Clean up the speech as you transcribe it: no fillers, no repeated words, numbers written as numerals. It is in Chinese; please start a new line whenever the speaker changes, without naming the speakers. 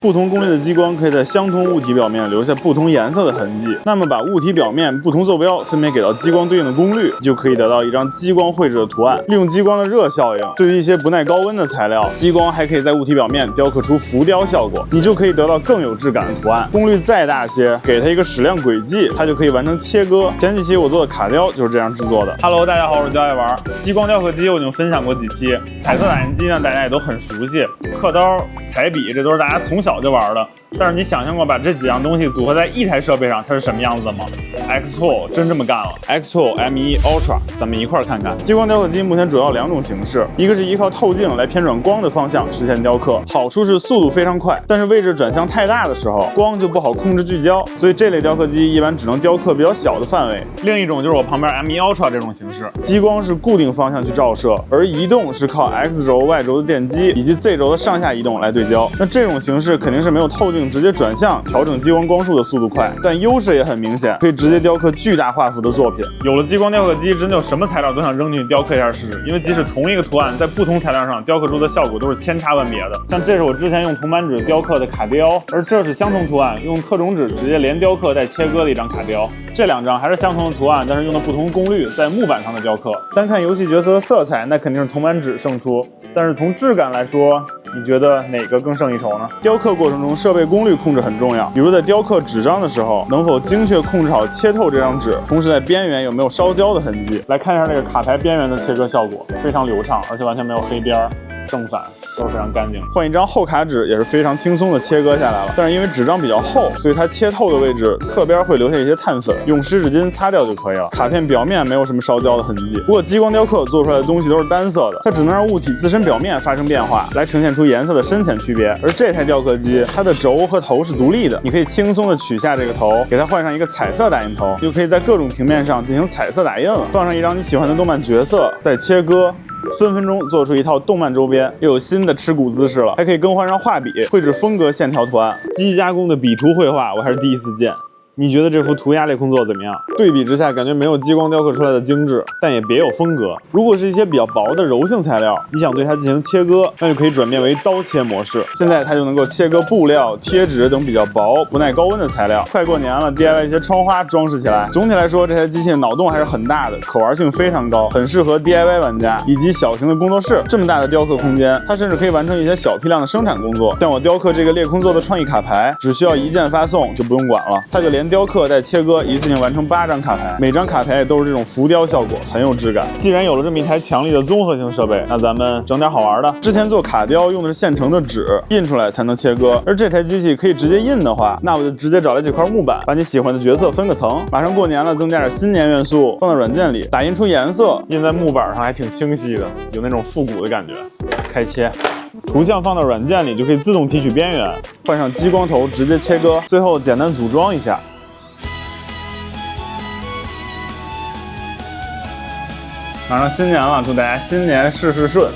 不同功率的激光可以在相同物体表面留下不同颜色的痕迹。那么把物体表面不同坐标分别给到激光对应的功率，就可以得到一张激光绘制的图案。利用激光的热效应，对于一些不耐高温的材料，激光还可以在物体表面雕刻出浮雕效果，你就可以得到更有质感的图案。功率再大些，给它一个矢量轨迹，它就可以完成切割。前几期我做的卡雕就是这样制作的。Hello， 大家好，我是焦爱玩。激光雕刻机我已经分享过几期，彩色打印机呢大家也都很熟悉，刻刀、彩笔这都是大家从小就玩的。但是你想象过把这几样东西组合在一台设备上，它是什么样子的吗 ？Xtool 真这么干了 ，Xtool M1 Ultra， 咱们一块儿看看。激光雕刻机目前主要两种形式，一个是依靠透镜来偏转光的方向实现雕刻，好处是速度非常快，但是位置转向太大的时候，光就不好控制聚焦，所以这类雕刻机一般只能雕刻比较小的范围。另一种就是我旁边 M1 Ultra 这种形式，激光是固定方向去照射，而移动是靠 X 轴、Y 轴的电机以及 Z 轴的上下移动来对焦。那这种形式肯定是没有透镜直接转向调整激光光束的速度快，但优势也很明显，可以直接雕刻巨大画幅的作品。有了激光雕刻机，真就什么材料都想扔进去雕刻一下试试，因为即使同一个图案在不同材料上雕刻出的效果都是千差万别的。像这是我之前用铜板纸雕刻的卡雕，而这是相同图案用特种纸直接连雕刻带切割的一张卡雕。这两张还是相同的图案，但是用的不同功率在木板上的雕刻。单看游戏角色的色彩，那肯定是铜板纸胜出，但是从质感来说，你觉得哪个更胜一筹呢？雕刻过程中设备功率控制很重要，比如在雕刻纸张的时候，能否精确控制好切透这张纸，同时在边缘有没有烧焦的痕迹。来看一下这个卡台边缘的切割效果，非常流畅，而且完全没有黑边，正反都是非常干净。换一张厚卡纸也是非常轻松的切割下来了，但是因为纸张比较厚，所以它切透的位置侧边会留下一些碳粉，用湿纸巾擦掉就可以了。卡片表面没有什么烧焦的痕迹。不过激光雕刻做出来的东西都是单色的，它只能让物体自身表面发生变化，来呈现出颜色的深浅区别。而这台雕刻机，它的轴和头是独立的，你可以轻松的取下这个头，给它换上一个彩色打印头，就可以在各种平面上进行彩色打印了。放上一张你喜欢的动漫角色，再切割。分分钟做出一套动漫周边，又有新的吃骨姿势了，还可以更换上画笔，绘制风格线条图案。机加工的笔图绘画，我还是第一次见。你觉得这幅涂鸦类工作怎么样？对比之下，感觉没有激光雕刻出来的精致，但也别有风格。如果是一些比较薄的柔性材料，你想对它进行切割，那就可以转变为刀切模式。现在它就能够切割布料、贴纸等比较薄、不耐高温的材料。快过年了 ，DIY 一些窗花装饰起来。总体来说，这台机器脑洞还是很大的，可玩性非常高，很适合 DIY 玩家以及小型的工作室。这么大的雕刻空间，它甚至可以完成一些小批量的生产工作。像我雕刻这个裂空座的创意卡牌，只需要一键发送就不用管了，它就连雕刻带切割，一次性完成8张卡牌，每张卡牌也都是这种浮雕效果，很有质感。既然有了这么一台强力的综合性设备，那咱们整点好玩的。之前做卡雕用的是现成的纸，印出来才能切割，而这台机器可以直接印的话，那我就直接找来几块木板，把你喜欢的角色分个层。马上过年了，增加点新年元素，放到软件里打印出颜色，印在木板上还挺清晰的，有那种复古的感觉。开切。图像放到软件里就可以自动提取边缘，换上激光头直接切割，最后简单组装一下。马上新年了，祝大家新年事事顺。